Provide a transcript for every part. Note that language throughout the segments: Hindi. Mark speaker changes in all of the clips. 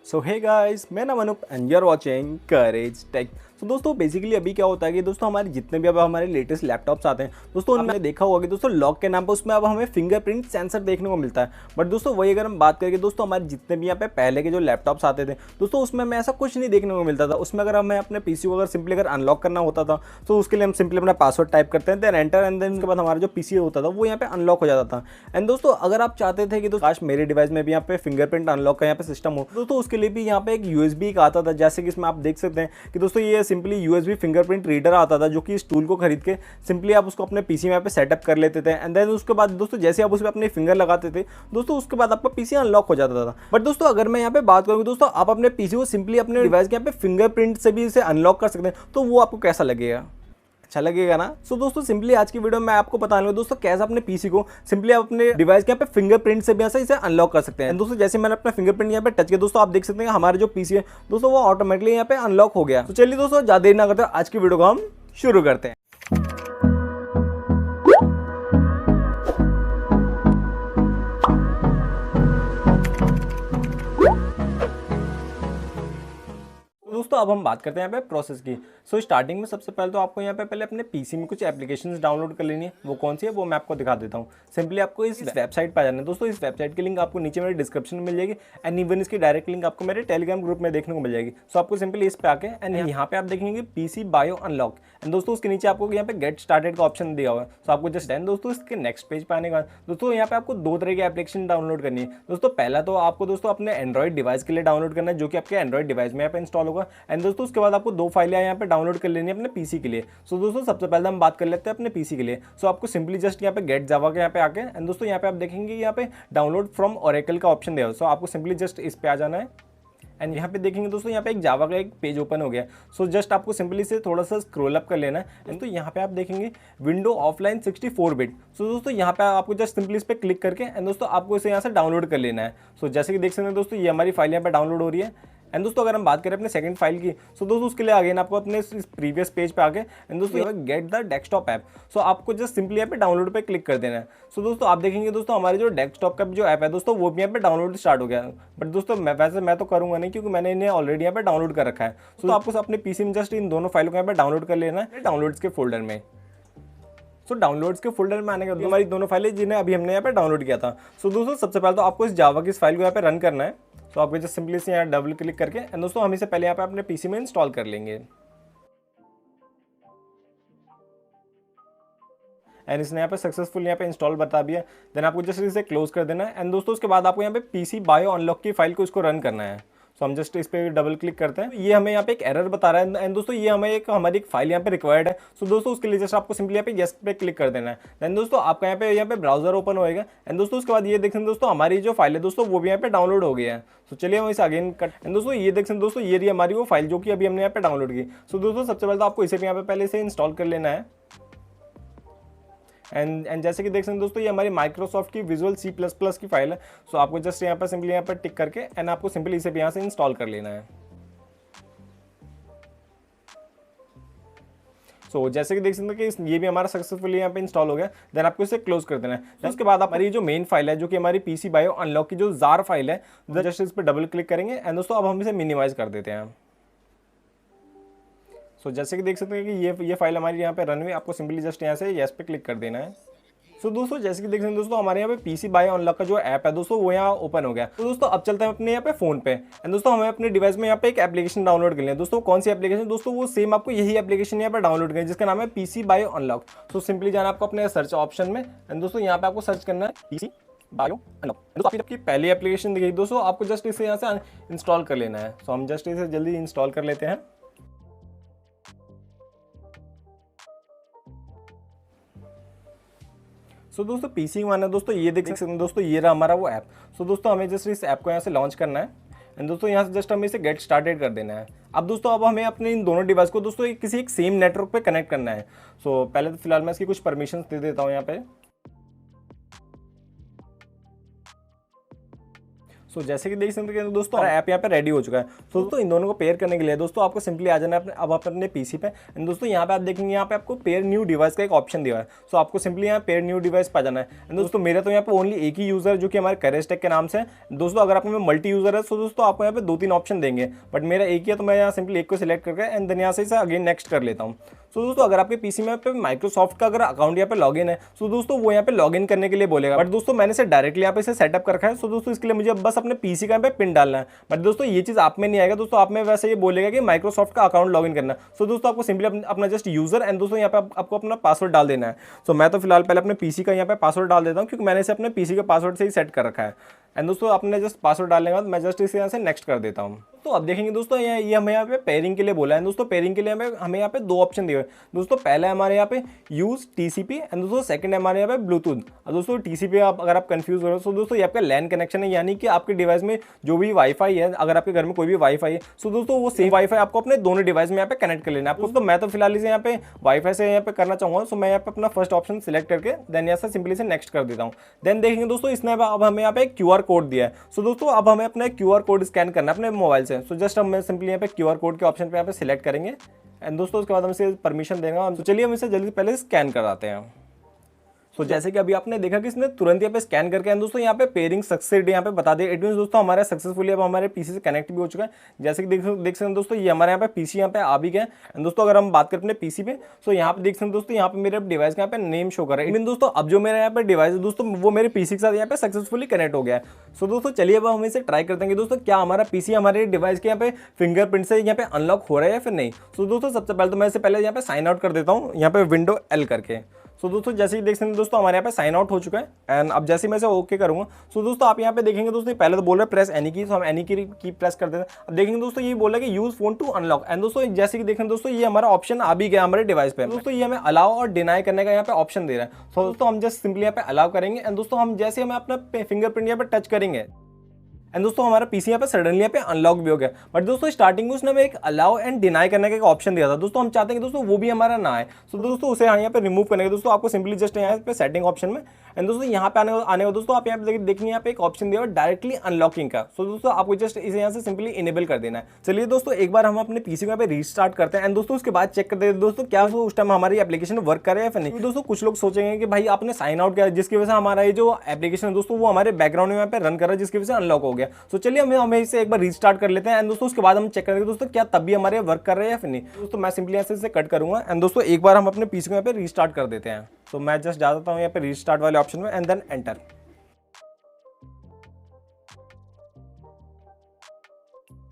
Speaker 1: सो हे गाइस, मैं नाम Anoop and you are watching courage tech. तो दोस्तों बेसिकली अभी क्या होता है कि दोस्तों हमारे जितने भी अब हमारे लेटेस्ट लैपटॉप्स आते हैं दोस्तों उनमें देखा होगा कि दोस्तों लॉक के नाम पर उसमें अब हमें फिंगरप्रिंट सेंसर देखने को मिलता है। बट दोस्तों वही अगर हम बात करें दोस्तों हमारे जितने भी यहाँ पे पहले के जो लैपटॉप्स आते थे दोस्तों उसमें हमें ऐसा कुछ नहीं देखने को मिलता था। उसमें अगर हमें अपने पीसी को अगर सिंपली अगर अनलॉक करना होता था तो उसके लिए हम सिंपली अपना पासवर्ड टाइप करते हैं, देन एंटर, एंड देन उसके बाद हमारा जो पीसी होता था वो यहाँ पे अनलॉक हो जाता था। एंड दोस्तों अगर आप चाहते थे कि दोस्तों काश मेरे डिवाइस में भी यहाँ पे फिंगरप्रिंट अनलॉक का यहाँ पे सिस्टम हो दोस्तों उसके लिए भी यहाँ पे एक यूएसबी का आता था, जैसे कि इसमें आप देख सकते हैं कि दोस्तों ये सिंपली यूएसबी फिंगरप्रिंट रीडर आता था जो कि इस टूल को खरीद के सिंपली आप उसको अपने पीसी में यहाँ पे सेटअप कर लेते थे। एंड देन उसके बाद दोस्तों जैसे आप उसमें अपने फिंगर लगाते थे दोस्तों उसके बाद आपका पीसी अनलॉक हो जाता था। बट दोस्तों अगर मैं यहाँ पे बात करूँ दोस्तों आप अपने पीसी को सिंपली अपने डिवाइस के यहाँ पे फिंगरप्रिंट से भी इसे अनलॉक कर सकते हैं, तो वो आपको कैसा लगेगा? अच्छा लगेगा ना। सो दोस्तों सिंपली आज की वीडियो में मैं आपको बताने वाला दोस्तों कैसे अपने पीसी को सिंपली आप अपने डिवाइस के यहाँ पे फिंगरप्रिंट से भी ऐसा इसे अनलॉक कर सकते हैं। दोस्तों जैसे मैंने अपना फिंगरप्रिंट यहाँ पे टच किया दोस्तों आप देख सकते हैं हमारा जो पीसी है दोस्तों वो ऑटोमेटिकली यहाँ पे अनलॉक हो गया। तो चलिए दोस्तों ज्यादा देर ना करते आज की वीडियो को हम शुरू करते हैं। दोस्तों अब हम बात करते हैं यहाँ पे प्रोसेस की। सो स्टार्टिंग में सबसे पहले तो आपको यहाँ पे पहले अपने पीसी में कुछ एप्लीकेशंस डाउनलोड कर लेनी है। वो कौन सी है वो मैं आपको दिखा देता हूँ। सिंपली आपको इस वेबसाइट पर जाना है दोस्तों। इस वेबसाइट की लिंक आपको नीचे मेरे डिस्क्रिप्शन में मिल जाएगी एंड इवन इसकी डायरेक्ट लिंक आपको मेरे टेलीग्राम ग्रुप में देखने को मिल जाएगी। सो आपको सिंपली इस पे आके एंड यहाँ पे आप देखेंगे पीसी बायो अनलॉक एंड दोस्तों उसके नीचे आपको यहाँ पे गेट स्टार्टेड का ऑप्शन दिया हुआ है। सो आपको जस्ट देन दोस्तों इसके नेक्स्ट पेज पे आने का दोस्तों यहाँ पे आपको दो तरह की एप्लीकेशन डाउनलोड करनी है। दोस्तों पहला तो आपको दोस्तों अपने एंड्रॉइड डिवाइस के लिए डाउनलोड करना है जो कि आपके एंड्रॉइड डिवाइस में यहाँ पे इंस्टॉल होगा। एंड दोस्तों उसके बाद आपको दो फाइलें यहाँ पे डाउनलोड कर लेनी है अपने पीसी के लिए। सो दोस्तों सबसे पहले हम बात कर लेते हैं अपने पीसी के लिए। सो आपको सिंपली जस्ट यहाँ पे गेट जावा के यहाँ पे आके एंड दोस्तों यहाँ पे आप देखेंगे यहाँ पे डाउनलोड फ्रॉम ओरेकल का ऑप्शन दिया है। सो आपको सिंपली जस्ट इस पे आ जाना है एंड यहाँ पे देखेंगे दोस्तों यहाँ पे एक जावा का एक पेज ओपन हो गया। सो जस्ट आपको सिंपली से थोड़ा सा स्क्रॉल अप कर लेना है एंड तो यहाँ पे आप देखेंगे विंडो ऑफलाइन 64 बिट। सो दोस्तों यहाँ पे आपको जस्ट सिंपली इस पे क्लिक करके एंड दोस्तों आपको इसे यहाँ से डाउनलोड कर लेना है। सो जैसे कि देख सकते हैं दोस्तों ये हमारी फाइल यहाँ पे डाउनलोड हो रही है। एंड दोस्तों अगर हम बात करें अपने सेकंड फाइल की सो दोस्तों उसके लिए अगेन आपको अपने इस प्रीवियस पेज पे आके एंड दोस्तों गेट द डेस्कटॉप ऐप। सो आपको जस्ट सिंपली यहाँ पे डाउनलोड पे क्लिक कर देना है। सो दोस्तों आप देखेंगे दोस्तों हमारे जो डेस्कटॉप का जो ऐप है दोस्तों वो भी यहाँ पे डाउनलोड स्टार्ट हो गया। बट दोस्तों मैं तो करूँगा नहीं क्योंकि मैंने इन्हें ऑलरेडी यहाँ पे डाउनलोड कर रखा है। सो आपको अपने पीसी में जस्ट इन दोनों फाइलों को यहाँ पे डाउनलोड कर लेना है डाउनलोड्स के फोल्डर में। सो डाउनलोड्स के फोल्डर में आने के बाद हमारी दोनों फाइलें जिन्हें अभी हमने यहाँ पे डाउनलोड किया था। सो दोस्तों सबसे पहले तो आपको इस जावा की इस फाइल को यहाँ पे रन करना है। तो आपको जस्ट सिंपली से यहाँ डबल क्लिक करके एंड दोस्तों हम इसे पहले यहाँ पे अपने पीसी में इंस्टॉल कर लेंगे। एंड इसने यहाँ पे सक्सेसफुल यहाँ पे इंस्टॉल बता दिया। देन आपको जस्ट इसे क्लोज कर देना है एंड दोस्तों उसके बाद आपको यहाँ पे पीसी बायो अनलॉक की फाइल को इसको रन करना है। सो हम जस्ट इस पे डबल क्लिक करते हैं। ये हमें यहाँ पे एक एरर बता रहा है एंड दोस्तों ये हमें हमारी एक फाइल यहाँ पे रिक्वायर्ड है। सो दोस्तों उसके लिए जस्ट आपको सिंपली यहाँ पे यस पे क्लिक कर देना है। देन दोस्तों आपका यहाँ पे ब्राउजर ओपन होएगा एंड दोस्तों उसके बाद ये देख सकते हैं दोस्तों हमारी जो फाइल है दोस्तों वो भी यहाँ पे डाउनलोड हो गया है। सो चलिए हम इसे अगेन कट एंड दोस्तों ये देख सकते हैं दोस्तों ये रही हमारी वो फाइल जो कि अभी हमने यहाँ पे डाउनलोड की। सो दोस्तों सबसे पहले तो आपको इसे भी यहाँ पे पहले से इंस्टॉल कर लेना है। एंड जैसे कि देख सकते हैं दोस्तों ये हमारी माइक्रोसॉफ्ट की विजुअल C++ की फाइल है। सो आपको जस्ट यहाँ पर सिंपली यहाँ पर टिक करके एंड आपको सिंपली इसे भी यहाँ से इंस्टॉल कर लेना है। सो जैसे कि देख सकते हैं कि ये भी हमारा सक्सेसफुली यहाँ पे इंस्टॉल हो गया। देन आपको इसे क्लोज कर देना है। उसके बाद हमारी जो मेन फाइल है जो कि हमारी पीसी बायो अनलॉक की जो जार फाइल है जस्ट इस पर डबल क्लिक करेंगे एंड दोस्तों अब हम इसे मिनिमाइज कर देते हैं। सो जैसे कि देख सकते हैं कि ये फाइल हमारी यहाँ पे रन हुई। आपको सिंपली जस्ट यहाँ से यस पे क्लिक कर देना है। सो दोस्तों जैसे कि देख सकते हैं दोस्तों हमारे यहाँ पे पीसी बायो अनलॉक का जो ऐप है दोस्तों वो यहाँ ओपन हो गया। तो दोस्तों अब चलते हैं अपने यहाँ पे फोन पे एंड दोस्तों हमें अपने डिवाइस में यहाँ पे एक एप्लीकेशन डाउनलोड करनी है। दोस्तों कौन सी एप्लीकेशन दोस्तों वो सेम आपको यही एप्लीकेशन यहाँ पे डाउनलोड करनी है जिसका नाम है PC bio unlock. So simply जाना आपको अपने सर्च ऑप्शन में एंड दोस्तों यहाँ पे आपको सर्च करना है पीसी बायो अनलॉक। दोस्तों आपकी पहली एप्लीकेशन दिखेगी दोस्तों आपको जस्ट इसे यहाँ से इंस्टॉल कर लेना है। सो हम जस्ट इसे जल्दी इंस्टॉल कर लेते हैं। सो दोस्तों पीसी वन है दोस्तों ये देख सकते हैं दोस्तों ये रहा हमारा वो ऐप। सो दोस्तों हमें जस्ट इस ऐप को यहाँ से लॉन्च करना है एंड दोस्तों यहाँ से जस्ट हमें इसे गेट स्टार्टेड कर देना है। अब दोस्तों अब हमें अपने इन दोनों डिवाइस को दोस्तों किसी एक सेम नेटवर्क पे कनेक्ट करना है। सो पहले तो फिलहाल मैं इसकी कुछ परमिशंस दे देता हूँ यहाँ पे। सो जैसे कि देख सकते हैं दोस्तों हमारा ऐप यहाँ पे रेडी हो चुका है। तो दोस्तों इन दोनों को पेयर करने के लिए दोस्तों आपको सिंपली आ जाना है अब अपने पीसी पे। एंड दोस्तों यहाँ पे आप देखेंगे यहाँ पे आपको पेयर न्यू डिवाइस का एक ऑप्शन दिया है। सो आपको सिंपली यहाँ पेयर न्यू डिवाइस पे जाना है। एंड दोस्तों मेरा तो यहाँ पे ओनली एक ही यूजर जो कि हमारे करेज टेक के नाम से है। दोस्तों अगर आपको मल्टी यूजर है तो दोस्तों आपको यहाँ पे 2-3 ऑप्शन देंगे, बट मेरा एक ही है तो मैं यहाँ सिंपली एक को सिलेक्ट करके एंड देन यहाँ से इसे अगेन नेक्स्ट कर लेता हूँ। सो दोस्तों अगर आपके पीसी में पे माइक्रोसॉफ्ट का अगर अकाउंट यहाँ पे लॉगिन है सो दोस्तों वो यहाँ पे लॉगिन करने के लिए बोलेगा, बट दोस्तों मैंने इसे डायरेक्टली यहाँ पे इसे सेटअप कर रखा है। सो दोस्तों इसके लिए मुझे बस अपने पीसी का यहाँ पे पिन डालना है, बट दोस्तों ये चीज़ आप में नहीं आएगा। दोस्तों आप में वैसे ये बोलेगा कि माइक्रोसॉफ्ट का अकाउंट लॉगिन करना है। सो दोस्तों आपको सिंपली अपना जस्ट यूजर एंड दोस्तों यहाँ पे आपको अपना पासवर्ड डाल देना है। सो मैं तो फिलहाल पहले अपने पीसी का यहाँ पे पासवर्ड डाल देता हूँ क्योंकि मैंने इसे अपने पीसी के पासवर्ड से ही सेट कर रखा है। एंड दोस्तों अपने जस्ट पासवर्ड डालने के बाद मैं जस्ट इसे यहाँ से नेक्स्ट कर देता हूँ। तो अब देखेंगे दोस्तों ये हमें यहाँ पे पेयरिंग के लिए बोला है। दोस्तों पेयरिंग के लिए हमें यहाँ पे 2 ऑप्शन दिए हुए। दोस्तों पहला हमारे यहाँ पे यूज टीसीपी एंड दोस्तों सेकंड है हमारे यहाँ पे ब्लूटूथ। और दोस्तों टीसीपी अगर आप कंफ्यूज हो रहे हो तो दोस्तों ये आपका लैन कनेक्शन है, यानी कि आपके डिवाइस में जो भी वाईफाई है, अगर आपके घर में कोई भी वाईफाई है तो दोस्तों वो सेम वाईफाई आपको अपने दोनों डिवाइस में यहाँ पे कनेक्ट कर लेना है। दोस्तों मैं तो फिलहाल इसे यहाँ पे वाईफाई से यहाँ पे करना चाहूँगा। सो मैं यहाँ पे अपना फर्स्ट ऑप्शन सिलेक्ट करके देन यहाँ से सिंपली से नेक्स्ट कर देता हूँ। देन देखेंगे दोस्तों इसने अब हमें यहाँ पे क्यूआर कोड दिया है। सो दोस्तों अब हमें अपना क्यूआर कोड स्कैन करना है अपने मोबाइल से। सो जस्ट हम सिंपली यहाँ पे क्यूआर कोड के ऑप्शन पे यहाँ पे सिलेक्ट करेंगे एंड दोस्तों उसके बाद हम इसे परमिशन देंगे। तो चलिए हम इसे जल्दी पहले स्कैन कराते हैं। सो जैसे कि अभी आपने देखा कि इसने तुरंत यहाँ पे स्कैन करके दोस्तों यहाँ पे पेयरिंग सक्सेस यहाँ पे बता दिया। इट मींस दोस्तों हमारा सक्सेसफुली अब हमारे पीसी से कनेक्ट भी हो चुका है। जैसे कि देख सकते हैं दोस्तों ये हमारे यहाँ पे पीसी यहाँ पे आ भी गया है। दोस्तों अगर हम बात करें अपने पीसी पे सो यहाँ पे देख सकते हैं दोस्तों यहाँ पे मेरे डिवाइस का यहाँ पे नेम शो कर रहा है। इवन दोस्तों अब जो मेरा यहाँ पे डिवाइस है दोस्तों वो मेरे पीसी के साथ यहाँ पे सक्सेसफुली कनेक्ट हो गया है। सो दोस्तों चलिए अब हम इसे ट्राई करते हैं कि दोस्तों क्या हमारा पीसी हमारे डिवाइस के यहाँ पे फिंगरप्रिंट से यहाँ पे अनलॉक हो रहा है या फिर नहीं। सो दोस्तों सबसे पहले तो मैं इसे पहले यहाँ पे साइन आउट कर देता हूँ यहाँ पे विंडो एल करके। सो दोस्तों जैसे ही देख सकते हैं दोस्तों हमारे यहाँ पे साइन आउट हो चुका है एंड अब जैसे मैं इसे ओके करूंगा सो दोस्तों आप यहाँ पे देखेंगे दोस्तों पहले तो बोल रहे प्रेस एनी की, तो हम एनी की प्रेस कर देते हैं। अब देखेंगे दोस्तों ये बोला कि use phone to unlock and दोस्तों जैसे कि देखें दोस्तों ये हमारा ऑप्शन आ भी गया हमारे डिवाइस पे। दोस्तों ये हमें अलाउ और डिनाई करने का यहाँ पे ऑप्शन दे रहा है। सो दोस्तों हम जस्ट सिंपली यहाँ पे अलाउ करेंगे एंड दोस्तों हम जैसे हमें अपना फिंगरप्रिंट यहाँ पे टच करेंगे एंड दोस्तों हमारा पीसी यहाँ पे सडनली यहाँ पे अनलॉक भी हो गया। बट दोस्तों स्टार्टिंग में उसने हमें एक अलाउ एंड डिनाई करने का एक ऑप्शन दिया था। दोस्तों हम चाहते हैं कि दोस्तों वो भी हमारा ना आए। सो दोस्तों उसे यहाँ पे रिमूव करने के दोस्तों आपको सिंपली जस्ट यहाँ पे सेटिंग ऑप्शन में एंड दोस्तों यहाँ पे आने दोस्तों आप यहाँ पे देखेंगे यहाँ पे एक ऑप्शन दिया हुआ डायरेक्टली अनलॉकिंग का। सो दोस्तों आपको जस्ट इसे यहाँ से सिंपली इनेबल कर देना है। चलिए दोस्तों एक बार हम अपने पीसी को यहाँ पे रीस्टार्ट करते हैं एंड दोस्तों उसके बाद चेक करते हैं दोस्तों क्या उस टाइम हमारी एप्लीकेशन वर्क करे या फिर नहीं। दोस्तों कुछ लोग सोचेंगे कि भाई आपने साइन आउट किया जिसकी वजह से हमारा ये जो एप्लीकेशन है दोस्तों वो हमारे बैकग्राउंड में यहाँ पे रन कर रहा है जिसकी वजह से अनलॉक हो गया। सो चलिए हमें इसे एक बार रीस्टार्ट कर लेते हैं एंड दोस्तों उसके बाद हम चेक करेंगे दोस्तों क्या तब भी हमारे वर्क कर रहे हैं या फिर नहीं। दोस्तों मैं सिंपली यहाँ से इसे कट करूंगा एंड दोस्तों एक बार हम अपने पीसी को यहाँ पे रीस्टार्ट कर देते हैं। तो मैं जस्ट जाता हूँ यहाँ पे रीस्टार्ट वाले ऑप्शन में एंड देन एंटर।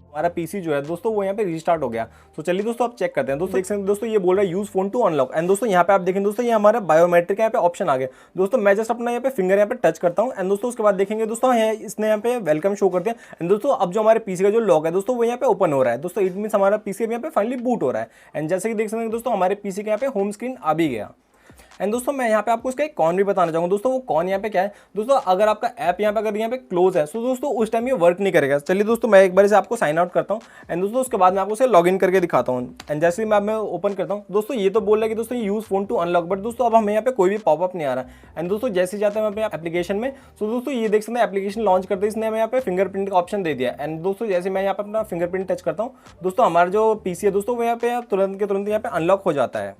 Speaker 1: हमारा पीसी जो है दोस्तों वो यहाँ पे रीस्टार्ट हो गया। तो चलिए दोस्तों आप चेक करते हैं। दोस्तों देख सकते हैं दोस्तों ये बोल रहा है use phone to unlock and दोस्तों यहाँ पे आप देखें दोस्तों ये हमारा बायोमेट्रिक यहाँ पे ऑप्शन आ गया। दोस्तों मैं जस्ट अपना यहाँ पे फिंगर यहाँ पे टच करता हूँ एंड दोस्तों उसके बाद देखेंगे दोस्तों इसने यहाँ पे वेलकम शो कर दिया एंड दोस्तों अब जो हमारे पीसी का जो लॉक है दोस्तों वो यहाँ पे ओपन हो रहा है। दोस्तों इट मीन्स हमारा पीसी यहाँ पे फाइनली बूट हो रहा है एंड जैसे कि देख सकते हैं दोस्तों हमारे पीसी के यहाँ पे होम स्क्रीन आ भी गया। एंड दोस्तों मैं यहाँ पे आपको इसका एक कॉन भी बताना चाहूँगा। दोस्तों वो कॉन यहाँ पे क्या है दोस्तों अगर आपका ऐप यहाँ पे अगर यहाँ पे क्लोज है तो दोस्तों उस टाइम ये वर्क नहीं करेगा। चलिए दोस्तों मैं एक बार से आपको साइन आउट करता हूँ एंड दोस्तों उसके बाद मैं आपको इसे लॉगिन करके दिखाता हूँ एंड जैसे ही मैं ओपन करता हूँ दोस्तों ये तो बोल रहा है कि दोस्तों use phone to unlock, but दोस्तों अब हमें यहाँ पे कोई भी पॉपअप नहीं आ रहा है। एंड दोस्तों जैसे जाते हैं अपने एप्लीकेशन में तो दोस्तों ये देख सकते हैं एप्लीकेशन लॉन्च करते इसने हमें यहाँ पे फिंगरप्रिंट का ऑप्शन दे दिया एंड दोस्तों जैसे मैं यहाँ पे अपना फिंगरप्रिंट टच करता हूँ दोस्तों हमारा जो पीसी है दोस्तों वो यहाँ पे तुरंत के तुरंत यहाँ पे अनलॉक हो जाता है।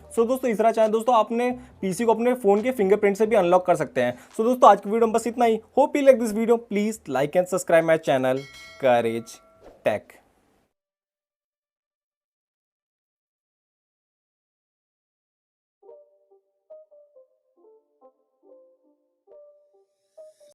Speaker 1: सो दोस्तों इस तरह चाहे दोस्तों अपने पीसी को अपने फोन के फिंगरप्रिंट से भी अनलॉक कर सकते हैं। सो दोस्तों आज की वीडियो में बस इतना ही। Hope you like this video, please like and subscribe my channel courage take.